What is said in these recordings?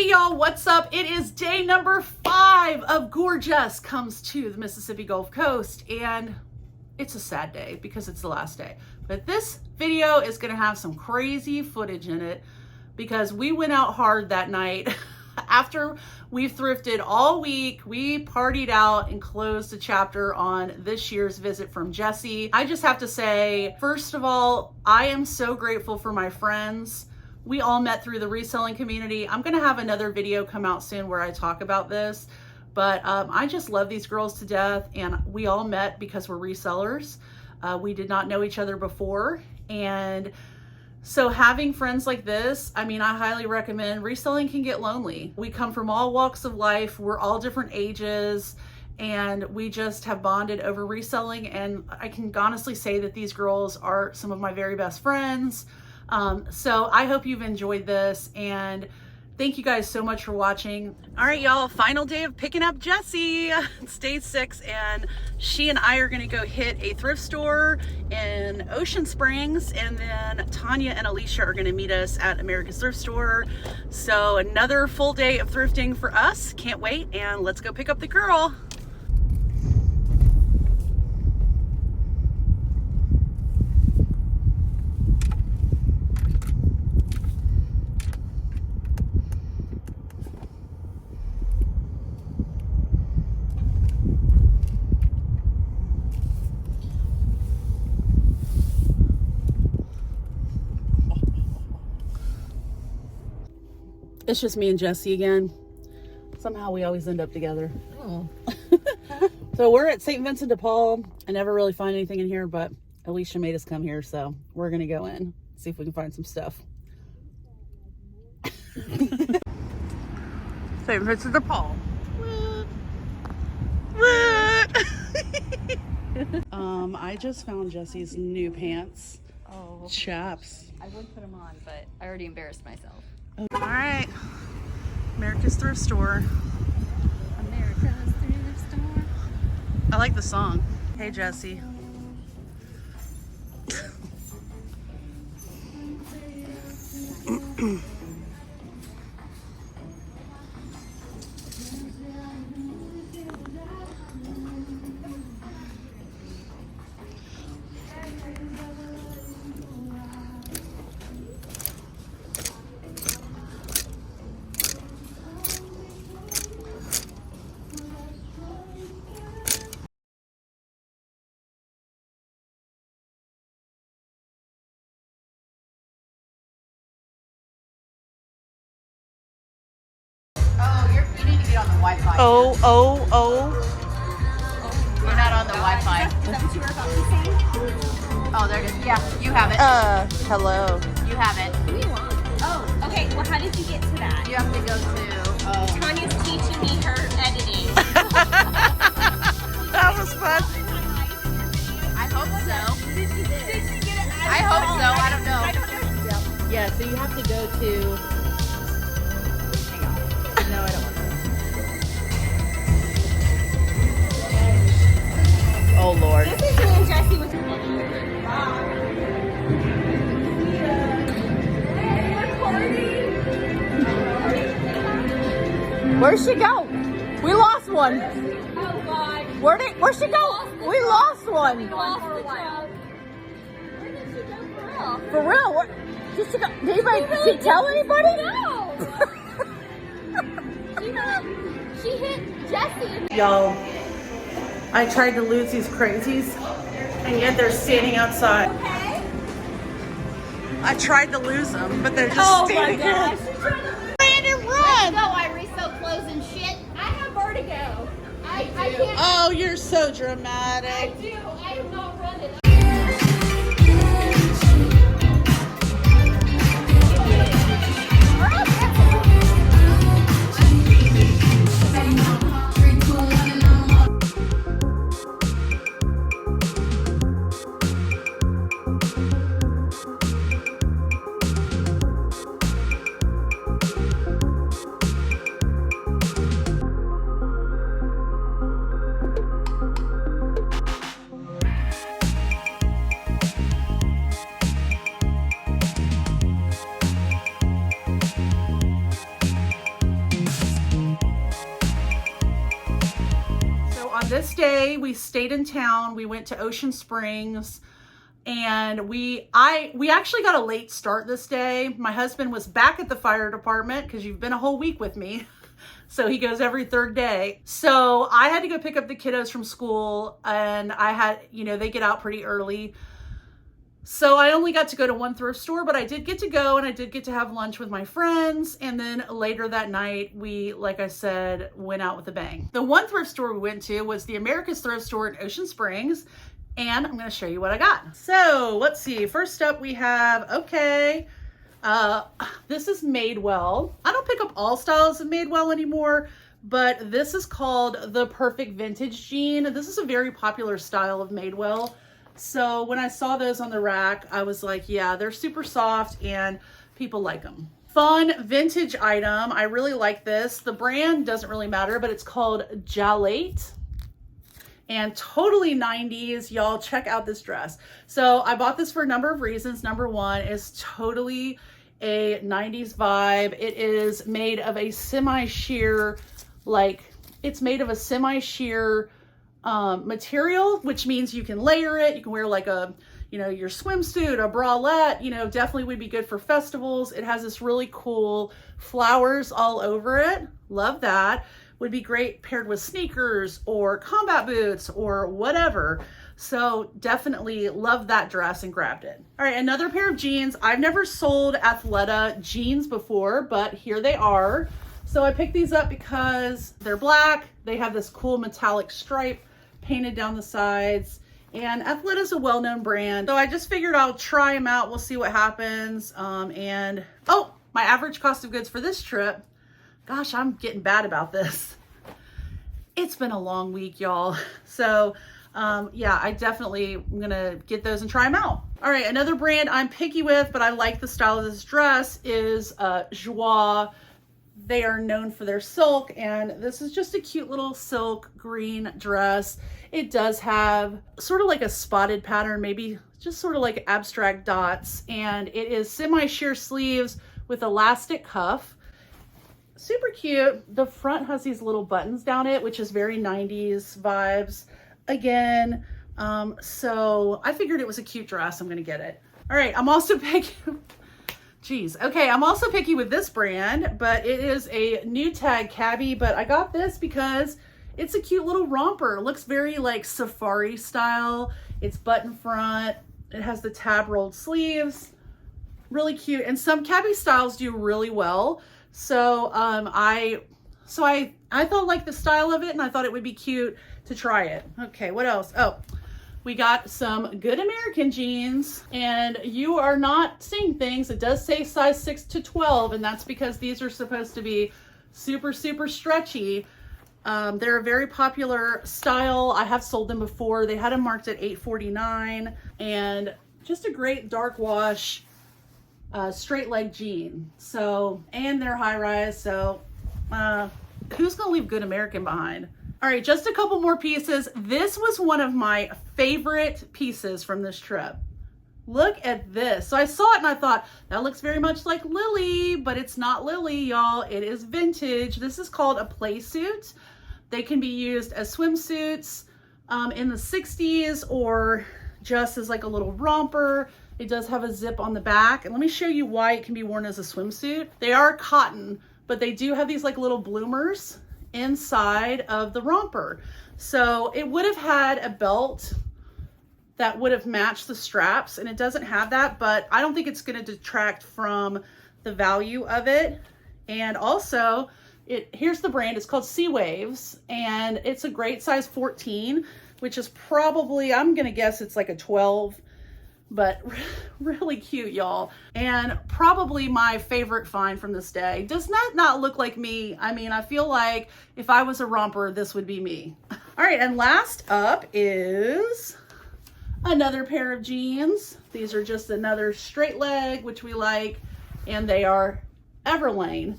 Hey y'all, what's up? It is day number 5 of Gorgeous Comes to the Mississippi Gulf Coast, and it's a sad day because it's the last day. But this video is gonna have some crazy footage in it because we went out hard that night. After we've thrifted all week, we partied out and closed a chapter on this year's visit from Jessi. I just have to say, first of all, I am so grateful for my friends. We all met through the reselling community. I'm gonna have another video come out soon where I talk about this, but I just love these girls to death, and we all met because we're resellers. We did not know each other before, and so having friends like this, I mean, I highly recommend. Reselling can get lonely. We come from all walks of life. We're all different ages, and we just have bonded over reselling, and I can honestly say that these girls are some of my very best friends. So I hope you've enjoyed this, and thank you guys so much for watching. All right, y'all, final day of picking up Jessi. It's day 6, and she and I are gonna go hit a thrift store in Ocean Springs, and then Tanya and Alicia are gonna meet us at America's Thrift Store. So another full day of thrifting for us. Can't wait, and let's go pick up the girl. It's just me and Jessi again. Somehow we always end up together. Oh. So we're at St. Vincent de Paul. I never really find anything in here, but Alicia made us come here, so we're gonna go in, see if we can find some stuff. St. Vincent de Paul. I just found Jessi's new pants. Oh. Chaps. I would put them on, but I already embarrassed myself. All right, America's Thrift Store. America's Thrift Store. I like the song. Hey, Jessi. You need to get on the Wi-Fi. Oh. You're not on the Wi-Fi. Is that what you were about to say? Oh, there it is. Yeah, you have it. Hello. You have it. What do you want? Oh, okay. Well, how did you get to that? You have to go to. Tanya's teaching me her editing. That was fun. I hope so. Did she get it? I hope so. I don't know. I don't know. Yeah, so you have to go to. Hang on. No, I don't want to. Oh, Lord. This is me and Jessi with Where'd she go? We lost one. Oh, God. Where'd she go? We lost one. Lost the job. Where did she go for real? For real? Where did she go? Did anybody did she tell anybody? No. She hit Jessi. Y'all, I tried to lose these crazies, and yet they're standing outside. Okay. I tried to lose them, but they're just standing here. Brandon, run! Go, Irie, so close and shit. I have vertigo. I can't. Oh, you're so dramatic. I do. I am not running. this day we stayed in town. We went to Ocean Springs, and we actually got a late start this day. My husband was back at the fire department because you've been a whole week with me. So he goes every third day. So I had to go pick up the kiddos from school, and I had, you know, they get out pretty early. So I only got to go to one thrift store, but I did get to go, and I did get to have lunch with my friends. And then later that night, we, like I said, went out with a bang. The one thrift store we went to was the America's Thrift Store in Ocean Springs. And I'm going to show you what I got. So let's see. First up we have, okay, this is Madewell. I don't pick up all styles of Madewell anymore, but this is called the Perfect Vintage Jean. This is a very popular style of Madewell. So when I saw those on the rack, I was like, yeah, they're super soft and people like them. Fun vintage item. I really like this. The brand doesn't really matter, but it's called Jalate. And totally 90s. Y'all check out this dress. So I bought this for a number of reasons. Number one is totally a 90s vibe. It is made of a semi-sheer, it's made of a semi-sheer material, which means you can layer it. You can wear like a, you know, your swimsuit, a bralette, you know, definitely would be good for festivals. It has this really cool flowers all over it. Love that. Would be great paired with sneakers or combat boots or whatever. So definitely love that dress and grabbed it. All right, another pair of jeans. I've never sold Athleta jeans before, but here they are. So I picked these up because they're black. They have this cool metallic stripe painted down the sides. And Athleta is a well-known brand. So I just figured I'll try them out. We'll see what happens. Oh, my average cost of goods for this trip. Gosh, I'm getting bad about this. It's been a long week, y'all. So yeah, I definitely am gonna get those and try them out. All right, another brand I'm picky with, but I like the style of this dress is Joie. They are known for their silk, and this is just a cute little silk green dress. It does have sort of like a spotted pattern, maybe just sort of like abstract dots, and it is semi-sheer sleeves with elastic cuff. Super cute. The front has these little buttons down it, which is very 90s vibes again. So I figured it was a cute dress. I'm gonna get it. All right, I'm also picky. Jeez. Okay, I'm also picky with this brand, but it is a new tag cabbie, but I got this because it's a cute little romper. It looks very like safari style. It's button front. It has the tab rolled sleeves. Really cute. And some cabbie styles do really well. So I thought like the style of it, and I thought it would be cute to try it. Okay, what else? Oh, we got some Good American jeans, and you are not seeing things. It does say size 6 to 12, and that's because these are supposed to be super, super stretchy. They're a very popular style. I have sold them before. They had them marked at $8.49, and just a great dark wash straight leg jean. So, and they're high rise. So who's gonna leave Good American behind? All right, just a couple more pieces. This was one of my favorite pieces from this trip. Look at this. So I saw it and I thought, that looks very much like Lily, but it's not Lily, y'all. It is vintage. This is called a play suit. They can be used as swimsuits in the 60s or just as like a little romper. It does have a zip on the back. And let me show you why it can be worn as a swimsuit. They are cotton, but they do have these like little bloomers inside of the romper. So it would have had a belt that would have matched the straps, and it doesn't have that, but I don't think it's going to detract from the value of it. And also, here's the brand. It's called Sea Waves, and it's a great size 14, which is probably, I'm going to guess it's like a 12, but really cute, y'all. And probably my favorite find from this day. Does that not look like me? I mean, I feel like if I was a romper, this would be me. All right, and last up is another pair of jeans. These are just another straight leg, which we like, and they are Everlane.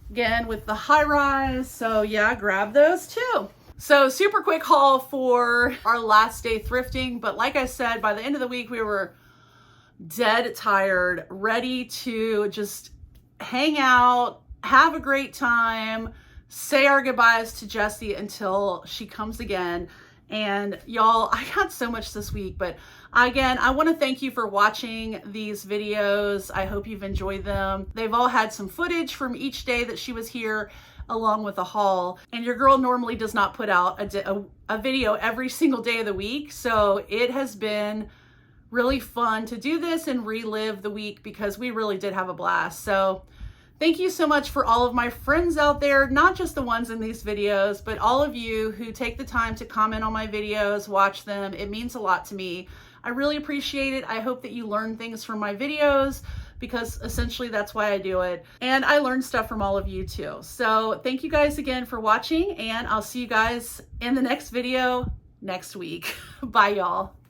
Again, with the high rise. So yeah, grab those too. So super quick haul for our last day thrifting. But like I said, by the end of the week, we were dead tired, ready to just hang out, have a great time, say our goodbyes to Jessi until she comes again. And y'all, I got so much this week, but again, I want to thank you for watching these videos. I hope you've enjoyed them. They've all had some footage from each day that she was here, along with a haul. And your girl normally does not put out a video every single day of the week. So it has been really fun to do this and relive the week because we really did have a blast. So thank you so much for all of my friends out there, not just the ones in these videos, but all of you who take the time to comment on my videos, watch them. It means a lot to me. I really appreciate it. I hope that you learn things from my videos because essentially that's why I do it. And I learn stuff from all of you too. So thank you guys again for watching, and I'll see you guys in the next video next week. Bye, y'all.